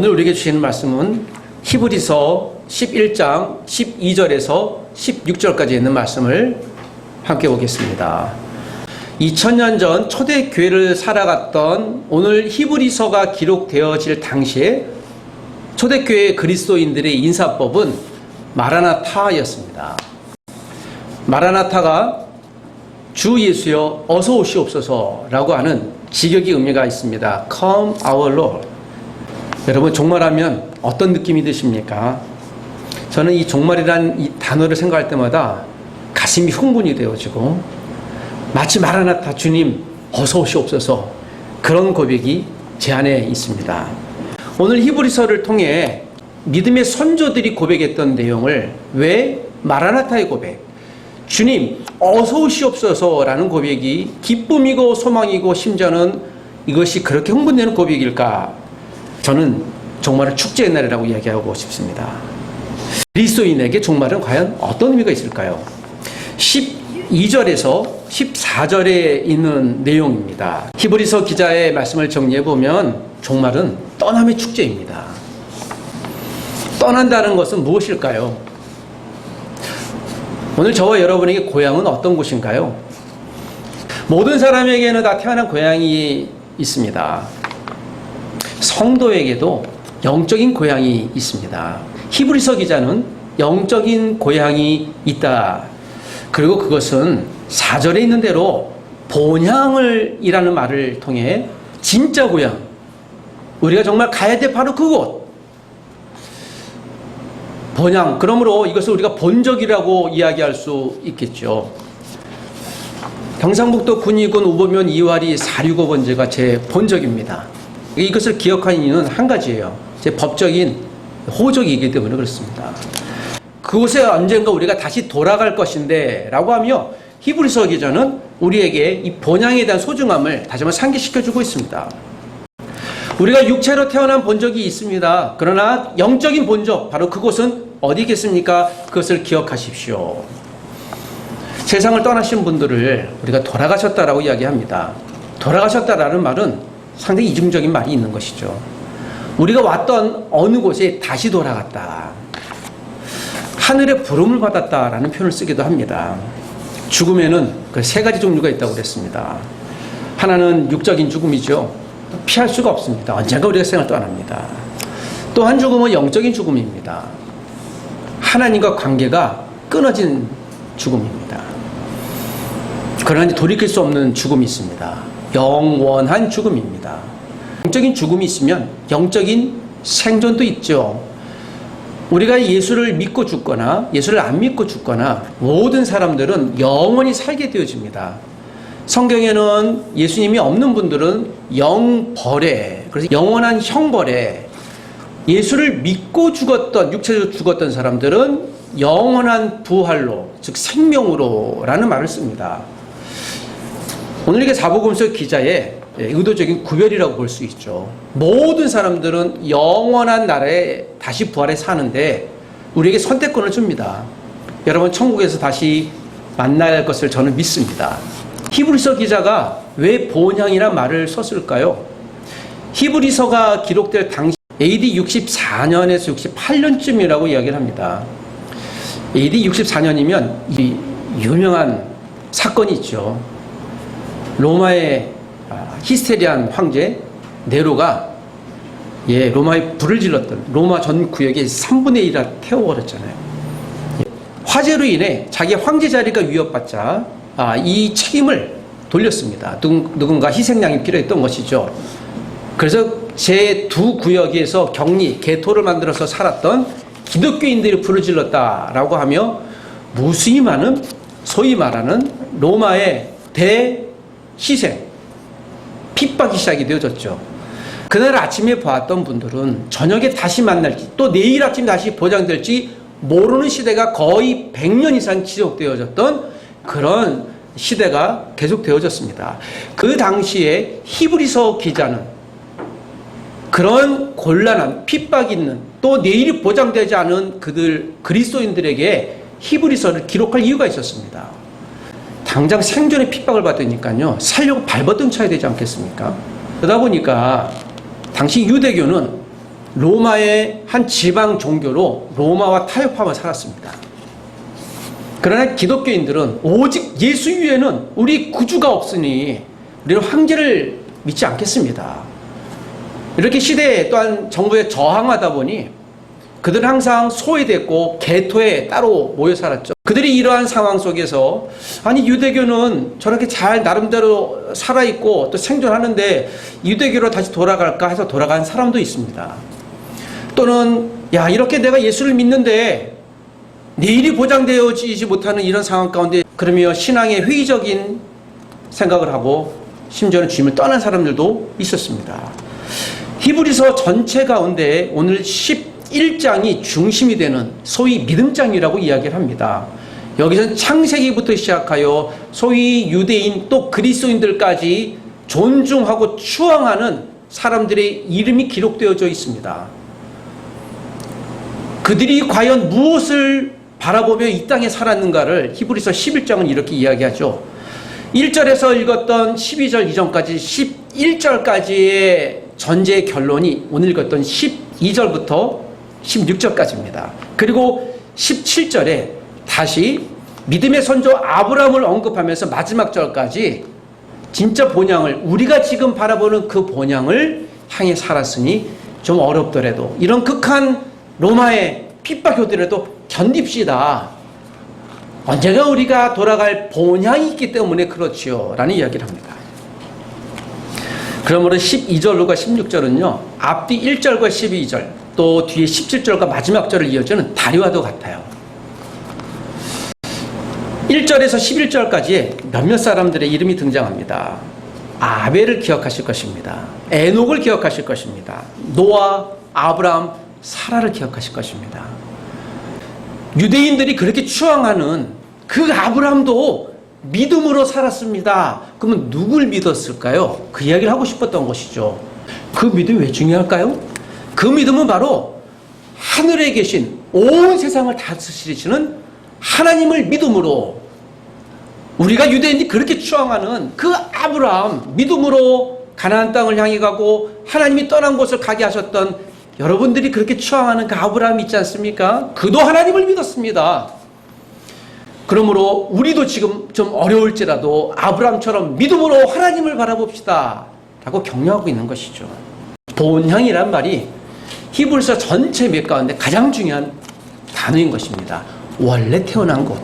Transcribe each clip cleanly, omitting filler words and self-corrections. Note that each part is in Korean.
오늘 우리에게 주시는 말씀은 히브리서 11장 12절에서 16절까지 있는 말씀을 함께 보겠습니다. 2000년 전 초대교회를 살아갔던 오늘 히브리서가 기록되어질 당시에 초대교회 그리스도인들의 인사법은 마라나타였습니다. 마라나타가 주 예수여 어서 오시옵소서라고 하는 직역의 의미가 있습니다. Come our Lord. 여러분 종말하면 어떤 느낌이 드십니까? 저는 이 종말이라는 이 단어를 생각할 때마다 가슴이 흥분이 되어지고 마치 마라나타 주님 어서 오시옵소서 그런 고백이 제 안에 있습니다. 오늘 히브리서를 통해 믿음의 선조들이 고백했던 내용을 왜 마라나타의 고백, 주님 어서 오시옵소서라는 고백이 기쁨이고 소망이고 심지어는 이것이 그렇게 흥분되는 고백일까? 저는 종말은 축제의 날이라고 이야기하고 싶습니다. 그리스도인에게 종말은 과연 어떤 의미가 있을까요? 12절에서 14절에 있는 내용입니다. 히브리서 기자의 말씀을 정리해보면 종말은 떠남의 축제입니다. 떠난다는 것은 무엇일까요? 오늘 저와 여러분에게 고향은 어떤 곳인가요? 모든 사람에게는 다 태어난 고향이 있습니다. 성도에게도 영적인 고향이 있습니다. 히브리서 기자는 영적인 고향이 있다. 그리고 그것은 4절에 있는 대로 본향을 이라는 말을 통해 진짜 고향, 우리가 정말 가야 될 바로 그곳, 본향, 그러므로 이것을 우리가 본적이라고 이야기할 수 있겠죠. 경상북도 군위군 우보면 이와리 465번지가 제 본적입니다. 이것을 기억하는 이유는 한 가지예요. 제 법적인 호적이기 때문에 그렇습니다. 그곳에 언젠가 우리가 다시 돌아갈 것인데 라고 하며 히브리서 기자는 우리에게 이 본향에 대한 소중함을 다시 한번 상기시켜주고 있습니다. 우리가 육체로 태어난 본적이 있습니다. 그러나 영적인 본적, 바로 그곳은 어디겠습니까? 그것을 기억하십시오. 세상을 떠나신 분들을 우리가 돌아가셨다라고 이야기합니다. 돌아가셨다라는 말은 상당히 이중적인 말이 있는 것이죠. 우리가 왔던 어느 곳에 다시 돌아갔다. 하늘의 부름을 받았다라는 표현을 쓰기도 합니다. 죽음에는 그 세 가지 종류가 있다고 그랬습니다. 하나는 육적인 죽음이죠. 피할 수가 없습니다. 언젠가 우리가 생을 떠납니다. 또 한 죽음은 영적인 죽음입니다. 하나님과 관계가 끊어진 죽음입니다. 그러나 돌이킬 수 없는 죽음이 있습니다. 영원한 죽음입니다. 영적인 죽음이 있으면 영적인 생존도 있죠. 우리가 예수를 믿고 죽거나 예수를 안 믿고 죽거나 모든 사람들은 영원히 살게 되어집니다. 성경에는 예수님이 없는 분들은 영벌에, 그래서 영원한 형벌에, 예수를 믿고 죽었던, 육체적으로 죽었던 사람들은 영원한 부활로, 즉 생명으로 라는 말을 씁니다. 오늘 이게 사복음서 기자의 의도적인 구별이라고 볼 수 있죠. 모든 사람들은 영원한 나라에 다시 부활해 사는데 우리에게 선택권을 줍니다. 여러분 천국에서 다시 만날 것을 저는 믿습니다. 히브리서 기자가 왜 본향이란 말을 썼을까요? 히브리서가 기록될 당시 AD 64년에서 68년쯤이라고 이야기를 합니다. AD 64년이면 이 유명한 사건이 있죠. 로마의 히스테리안 황제 네로가 로마에 불을 질렀던 로마 전 구역의 3분의 1을 태워버렸잖아요. 화재로 인해 자기 황제 자리가 위협받자 이 책임을 돌렸습니다. 누군가 희생양이 필요했던 것이죠. 그래서 제 두 구역에서 격리, 개토를 만들어서 살았던 기독교인들이 불을 질렀다라고 하며 무수히많은 소위 말하는 로마의 대희생, 핍박이 시작이 되어졌죠. 그날 아침에 보았던 분들은 저녁에 다시 만날지 또 내일 아침 다시 보장될지 모르는 시대가 거의 100년 이상 지속되어졌던 그런 시대가 계속되어졌습니다. 그 당시에 히브리서 기자는 그런 곤란한 핍박이 있는 또 내일이 보장되지 않은 그리스도인들에게 히브리서를 기록할 이유가 있었습니다. 당장 생존의 핍박을 받으니까요, 살려고 발버둥 쳐야 되지 않겠습니까? 그러다 보니까 당시 유대교는 로마의 한 지방 종교로 로마와 타협하며 살았습니다. 그러나 기독교인들은 오직 예수 위에는 우리 구주가 없으니 우리는 황제를 믿지 않겠습니다. 이렇게 시대에 또한 정부에 저항하다 보니 그들은 항상 소외됐고 개토에 따로 모여 살았죠. 그들이 이러한 상황 속에서 아니 유대교는 저렇게 잘 나름대로 살아있고 또 생존하는데 유대교로 다시 돌아갈까 해서 돌아간 사람도 있습니다. 또는 야 이렇게 내가 예수를 믿는데 내일이 보장되어지지 못하는 이런 상황 가운데 그러며 신앙의 회의적인 생각을 하고 심지어는 주님을 떠난 사람들도 있었습니다. 히브리서 전체 가운데 오늘 11장이 중심이 되는 소위 믿음장이라고 이야기를 합니다. 여기서는 창세기부터 시작하여 소위 유대인 또 그리스도인들까지 존중하고 추앙하는 사람들의 이름이 기록되어져 있습니다. 그들이 과연 무엇을 바라보며 이 땅에 살았는가를 히브리서 11장은 이렇게 이야기하죠. 1절에서 읽었던 12절 이전까지 11절까지의 전제의 결론이 오늘 읽었던 12절부터 16절까지입니다. 그리고 17절에 다시 믿음의 선조 아브라함을 언급하면서 마지막 절까지 진짜 본향을 우리가 지금 바라보는 그 본향을 향해 살았으니 좀 어렵더라도 이런 극한 로마의 핍박 교대라도 견딥시다. 언젠가 우리가 돌아갈 본향이 있기 때문에 그렇지요 라는 이야기를 합니다. 그러므로 12절과 16절은요 앞뒤 1절과 12절 또 뒤에 17절과 마지막 절을 이어주는 다리와도 같아요. 1절에서 11절까지 몇몇 사람들의 이름이 등장합니다. 아벨을 기억하실 것입니다. 에녹을 기억하실 것입니다. 노아, 아브라함, 사라를 기억하실 것입니다. 유대인들이 그렇게 추앙하는 그 아브라함도 믿음으로 살았습니다. 그러면 누굴 믿었을까요? 그 이야기를 하고 싶었던 것이죠. 그 믿음이 왜 중요할까요? 그 믿음은 바로 하늘에 계신 온 세상을 다스리시는 하나님을 믿음으로 우리가 유대인이 그렇게 추앙하는 그 아브라함 믿음으로 가나안 땅을 향해 가고 하나님이 떠난 곳을 가게 하셨던 여러분들이 그렇게 추앙하는 그 아브라함이 있지 않습니까? 그도 하나님을 믿었습니다. 그러므로 우리도 지금 좀 어려울지라도 아브라함처럼 믿음으로 하나님을 바라봅시다 라고 격려하고 있는 것이죠. 본향이란 말이 히브리서 전체 몇 가운데 가장 중요한 단어인 것입니다. 원래 태어난 곳.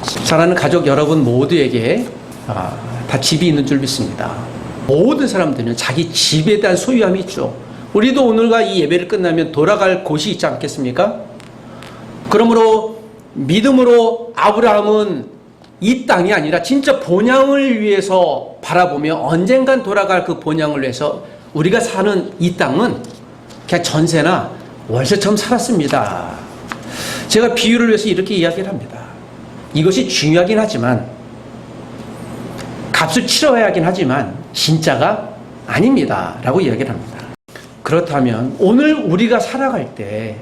사랑하는 가족 여러분 모두에게 다 집이 있는 줄 믿습니다. 모든 사람들은 자기 집에 대한 소유함이 있죠. 우리도 오늘과 이 예배를 끝나면 돌아갈 곳이 있지 않겠습니까? 그러므로 믿음으로 아브라함은 이 땅이 아니라 진짜 본향을 위해서 바라보며 언젠간 돌아갈 그 본향을 위해서 우리가 사는 이 땅은 그냥 전세나 월세처럼 살았습니다. 제가 비유를 위해서 이렇게 이야기를 합니다. 이것이 중요하긴 하지만 값을 치러야 하긴 하지만 진짜가 아닙니다 라고 이야기를 합니다. 그렇다면 오늘 우리가 살아갈 때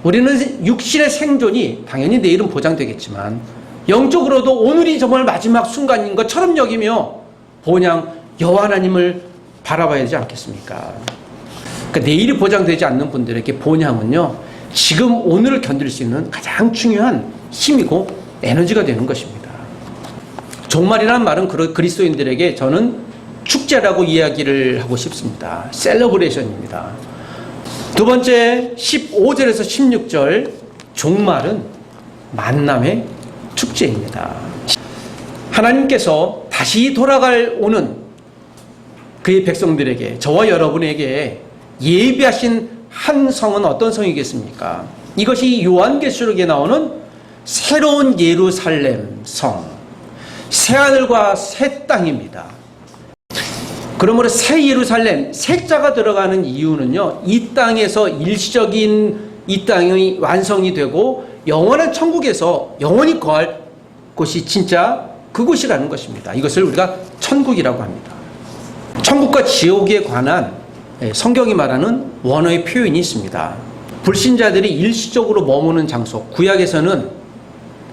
우리는 육신의 생존이 당연히 내일은 보장되겠지만 영적으로도 오늘이 정말 마지막 순간인 것처럼 여기며 본향 여호와 하나님을 바라봐야 되지 않겠습니까? 그러니까 내일이 보장되지 않는 분들에게 본향은요 지금 오늘을 견딜 수 있는 가장 중요한 힘이고 에너지가 되는 것입니다. 종말이라는 말은 그리스도인들에게 저는 축제라고 이야기를 하고 싶습니다. 셀러브레이션입니다. 두 번째 15절에서 16절 종말은 만남의 축제입니다. 하나님께서 다시 오는 그의 백성들에게 저와 여러분에게 예비하신 한 성은 어떤 성이겠습니까? 이것이 요한계시록에 나오는 새로운 예루살렘 성, 새하늘과 새 땅입니다. 그러므로 새 예루살렘, 새자가 들어가는 이유는요, 이 땅에서 일시적인 이 땅이 완성이 되고 영원한 천국에서 영원히 거할 곳이 진짜 그곳이라는 것입니다. 이것을 우리가 천국이라고 합니다. 천국과 지옥에 관한 성경이 말하는 원어의 표현이 있습니다. 불신자들이 일시적으로 머무는 장소, 구약에서는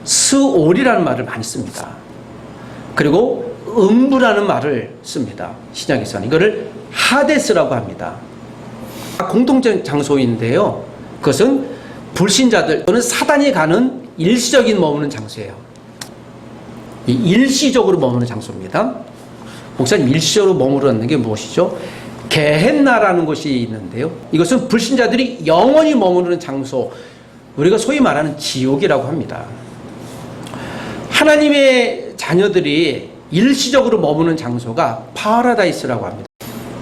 스올이라는 말을 많이 씁니다. 그리고 음부라는 말을 씁니다. 신약에서는 이거를 하데스라고 합니다. 공통적 장소인데요. 그것은 불신자들 또는 사단이 가는 일시적인 머무는 장소예요. 일시적으로 머무는 장소입니다. 목사님, 일시적으로 머무르는 게 무엇이죠? 게헨나라는 곳이 있는데요. 이것은 불신자들이 영원히 머무르는 장소, 우리가 소위 말하는 지옥이라고 합니다. 하나님의 자녀들이 일시적으로 머무는 장소가 파라다이스라고 합니다.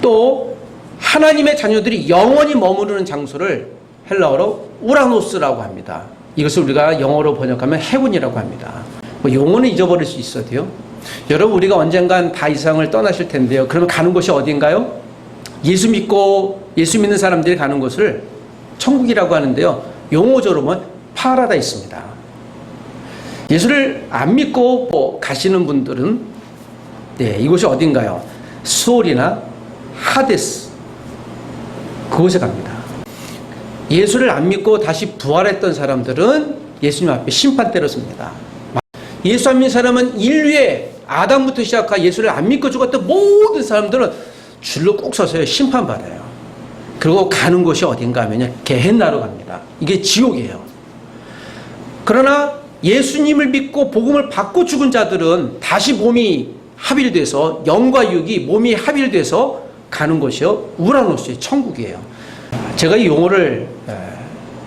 또 하나님의 자녀들이 영원히 머무르는 장소를 헬라어로 우라노스라고 합니다. 이것을 우리가 영어로 번역하면 헤븐이라고 합니다. 용어는 잊어버릴 수 있어도요. 여러분, 우리가 언젠간 다 이 세상을 떠나실 텐데요. 그러면 가는 곳이 어딘가요? 예수 믿는 사람들이 가는 곳을 천국이라고 하는데요. 용어적으로는 파라다이스입니다. 예수를 안 믿고 가시는 분들은 이곳이 어딘가요? 수올이나 하데스, 그곳에 갑니다. 예수를 안 믿고 다시 부활했던 사람들은 예수님 앞에 심판대로 섭니다. 예수 안 믿는 사람은 인류의 아담부터 시작해 예수를 안 믿고 죽었던 모든 사람들은 줄로 꼭 서서요 심판받아요. 그리고 가는 곳이 어딘가 하면요, 게헨나로 갑니다. 이게 지옥이에요. 그러나 예수님을 믿고 복음을 받고 죽은 자들은 다시 몸이 합일돼서, 영과 육이 몸이 합일돼서 가는 곳이요, 우라노스의 천국이에요. 제가 이 용어를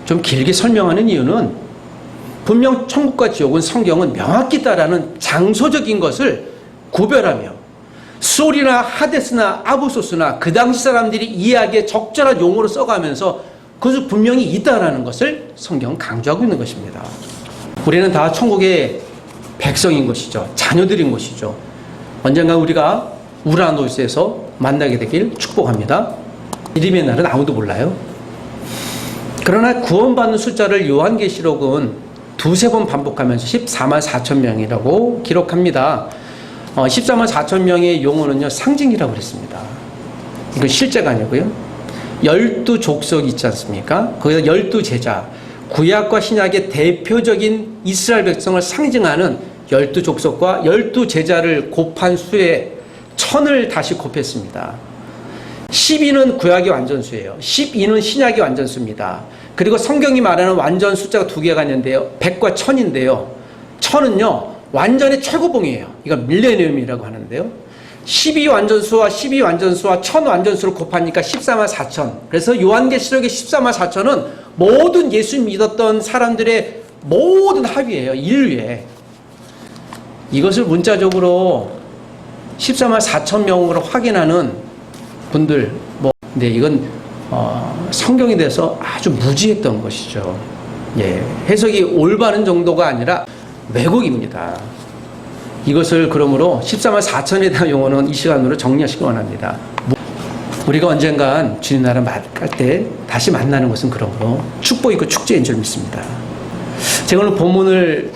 좀 길게 설명하는 이유는 분명 천국과 지옥은 성경은 명확히 따르는 장소적인 것을 구별하며 수올이나 하데스나 아부소스나 그 당시 사람들이 이해하기에 적절한 용어로 써가면서 그것을 분명히 있다라는 것을 성경은 강조하고 있는 것입니다. 우리는 다 천국의 백성인 것이죠. 자녀들인 것이죠. 언젠가 우리가 우라노스에서 만나게 되길 축복합니다. 이름의 날은 아무도 몰라요. 그러나 구원받는 숫자를 요한계시록은 두세 번 반복하면서 14만 4천 명이라고 기록합니다. 14만 4천 명의 용어는요, 상징이라고 그랬습니다. 이건 실제가 아니고요. 12족속 있지 않습니까? 거기다 12제자, 구약과 신약의 대표적인 이스라엘 백성을 상징하는 12족속과 12제자를 곱한 수에 1000을 다시 곱했습니다. 12는 구약의 완전수예요. 12는 신약의 완전수입니다. 그리고 성경이 말하는 완전 숫자가 두 개가 있는데요. 100과 1000인데요. 1000은요, 완전의 최고봉이에요. 이건 밀레니엄이라고 하는데요. 12완전수와 12완전수와 1000완전수를 곱하니까 14만 4천. 그래서 요한계시록의 14만 4천은 모든 예수 믿었던 사람들의 모든 합의예요. 인류에. 이것을 문자적으로 14만 4천 명으로 확인하는 분들, 근데 이건 성경에 대해서 아주 무지했던 것이죠. 해석이 올바른 정도가 아니라 왜곡입니다. 이것을 그러므로 14만 4천에 대한 용어는 이 시간으로 정리하시기 원합니다. 우리가 언젠간 주님 나라 갈 때 다시 만나는 것은 그러므로 축복이고 축제인 줄 믿습니다. 제가 오늘 본문을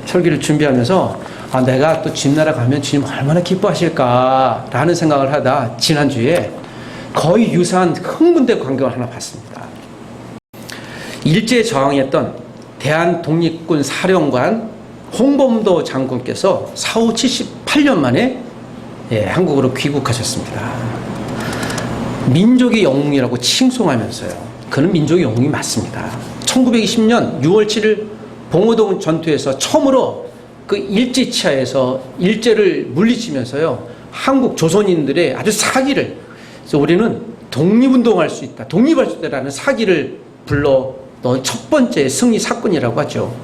설교를 준비하면서 내가 또 주님 나라 가면 주님 얼마나 기뻐하실까라는 생각을 하다 지난주에 거의 유사한 흥분된 광경을 하나 봤습니다. 일제에 저항했던 대한독립군 사령관 홍범도 장군께서 사후 78년 만에 한국으로 귀국하셨습니다. 민족의 영웅이라고 칭송하면서요. 그는 민족의 영웅이 맞습니다. 1920년 6월 7일 봉오동 전투에서 처음으로 그 일제치하에서 일제를 물리치면서요, 한국 조선인들의 아주 사기를, 그래서 우리는 독립운동할 수 있다, 독립할 수 있다라는 사기를 불러 넣은 첫 번째 승리 사건이라고 하죠.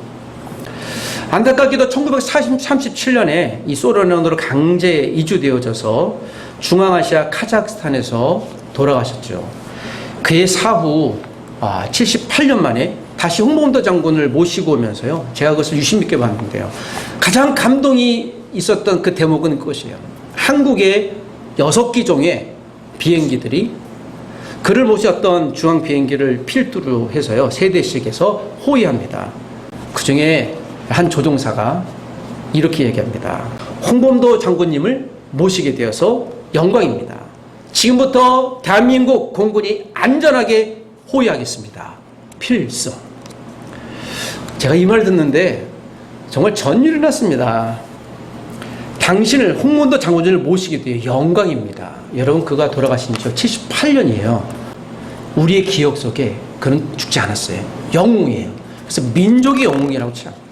안타깝게도 1937년에 이 소련으로 강제 이주되어져서 중앙아시아 카자흐스탄에서 돌아가셨죠. 그의 사후 78년 만에 다시 홍범도 장군을 모시고 오면서요, 제가 그것을 유심 있게 봤는데요, 가장 감동이 있었던 그 대목은 그것이에요. 한국의 6기종의 비행기들이 그를 모셨던 중앙 비행기를 필두로 해서요, 3대씩 해서 호위합니다. 그 중에 한 조종사가 이렇게 얘기합니다. 홍범도 장군님을 모시게 되어서 영광입니다. 지금부터 대한민국 공군이 안전하게 호위하겠습니다. 필승. 제가 이 말 듣는데 정말 전율이 났습니다. 당신을, 홍범도 장군님을 모시게 되어 영광입니다. 여러분, 그가 돌아가신 지 78년이에요. 우리의 기억 속에 그는 죽지 않았어요. 영웅이에요. 그래서 민족의 영웅이라고 칭합니다.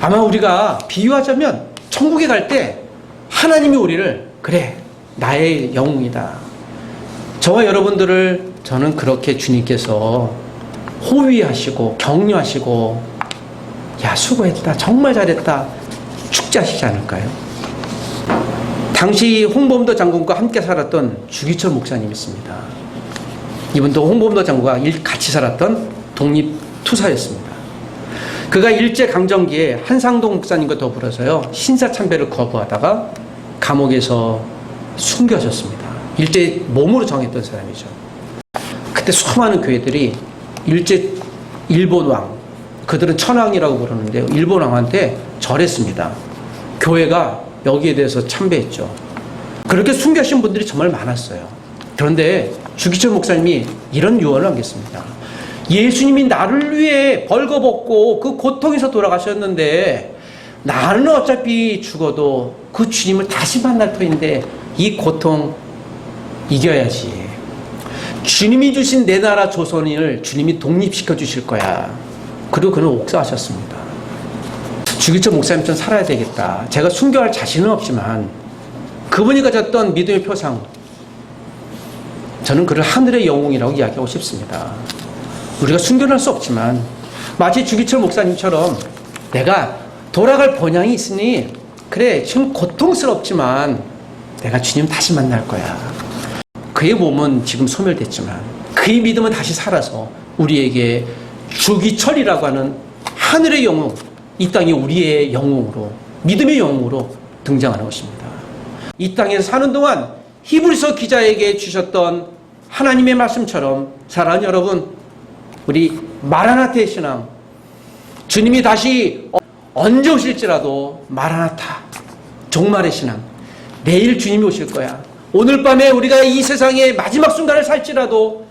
아마 우리가 비유하자면 천국에 갈 때 하나님이 우리를 그래 나의 영웅이다. 저와 여러분들을 저는 그렇게 주님께서 호위하시고 격려하시고 야 수고했다 정말 잘했다 축제하시지 않을까요? 당시 홍범도 장군과 함께 살았던 주기철 목사님 있습니다. 이분도 홍범도 장군과 같이 살았던 독립투사였습니다. 그가 일제강점기에 한상동 목사님과 더불어서요 신사참배를 거부하다가 감옥에서 숨겨졌습니다. 일제 몸으로 정했던 사람이죠. 그때 수많은 교회들이 일본 왕, 그들은 천황이라고 부르는데요, 일본 왕한테 절했습니다. 교회가 여기에 대해서 참배했죠. 그렇게 숨겨진 분들이 정말 많았어요. 그런데 주기철 목사님이 이런 유언을 남겼습니다. 예수님이 나를 위해 벌거벗고 그 고통에서 돌아가셨는데 나는 어차피 죽어도 그 주님을 다시 만날 터인데 이 고통 이겨야지. 주님이 주신 내 나라 조선을 주님이 독립시켜 주실 거야. 그리고 그는 옥사하셨습니다. 주기철 목사님처럼 살아야 되겠다. 제가 순교할 자신은 없지만 그분이 가졌던 믿음의 표상, 저는 그를 하늘의 영웅이라고 이야기하고 싶습니다. 우리가 순교는 할 수 없지만 마치 주기철 목사님처럼 내가 돌아갈 본향이 있으니 그래 지금 고통스럽지만 내가 주님 다시 만날 거야. 그의 몸은 지금 소멸됐지만 그의 믿음은 다시 살아서 우리에게 주기철이라고 하는 하늘의 영웅, 이 땅에 우리의 영웅으로, 믿음의 영웅으로 등장하는 것입니다. 이 땅에서 사는 동안 히브리서 기자에게 주셨던 하나님의 말씀처럼 사랑하는 여러분, 우리 마라나타의 신앙, 주님이 다시 언제 오실지라도 마라나타, 종말의 신앙, 내일 주님이 오실 거야. 오늘 밤에 우리가 이 세상의 마지막 순간을 살지라도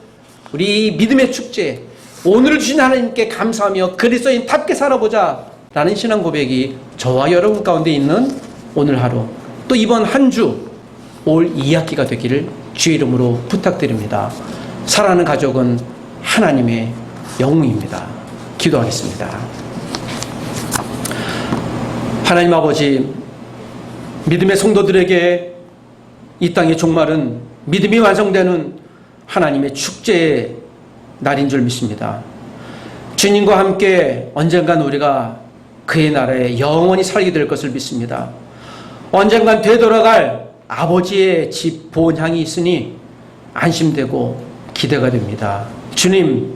우리 믿음의 축제, 오늘 주신 하나님께 감사하며 그리스도인답게 살아보자 라는 신앙 고백이 저와 여러분 가운데 있는 오늘 하루, 또 이번 한 주, 올 2학기가 되기를 주의 이름으로 부탁드립니다. 사랑하는 가족은 하나님의 영웅입니다. 기도하겠습니다. 하나님 아버지, 믿음의 성도들에게 이 땅의 종말은 믿음이 완성되는 하나님의 축제의 날인 줄 믿습니다. 주님과 함께 언젠간 우리가 그의 나라에 영원히 살게 될 것을 믿습니다. 언젠간 되돌아갈 아버지의 집 본향이 있으니 안심되고 기대가 됩니다. 주님,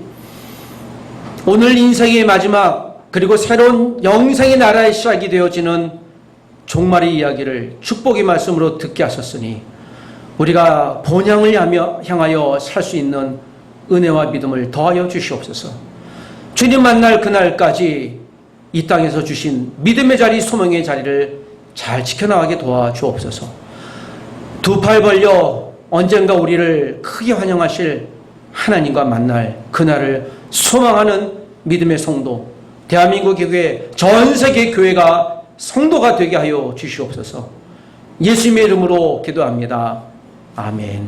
오늘 인생의 마지막 그리고 새로운 영생의 나라의 시작이 되어지는 종말의 이야기를 축복의 말씀으로 듣게 하셨으니 우리가 본향을 향하여 살 수 있는 은혜와 믿음을 더하여 주시옵소서. 주님 만날 그날까지 이 땅에서 주신 믿음의 자리, 소망의 자리를 잘 지켜나가게 도와주옵소서. 두 팔 벌려 언젠가 우리를 크게 환영하실 하나님과 만날 그날을 소망하는 믿음의 성도, 대한민국 교회, 전 세계 교회가 성도가 되게 하여 주시옵소서. 예수님의 이름으로 기도합니다. 아멘.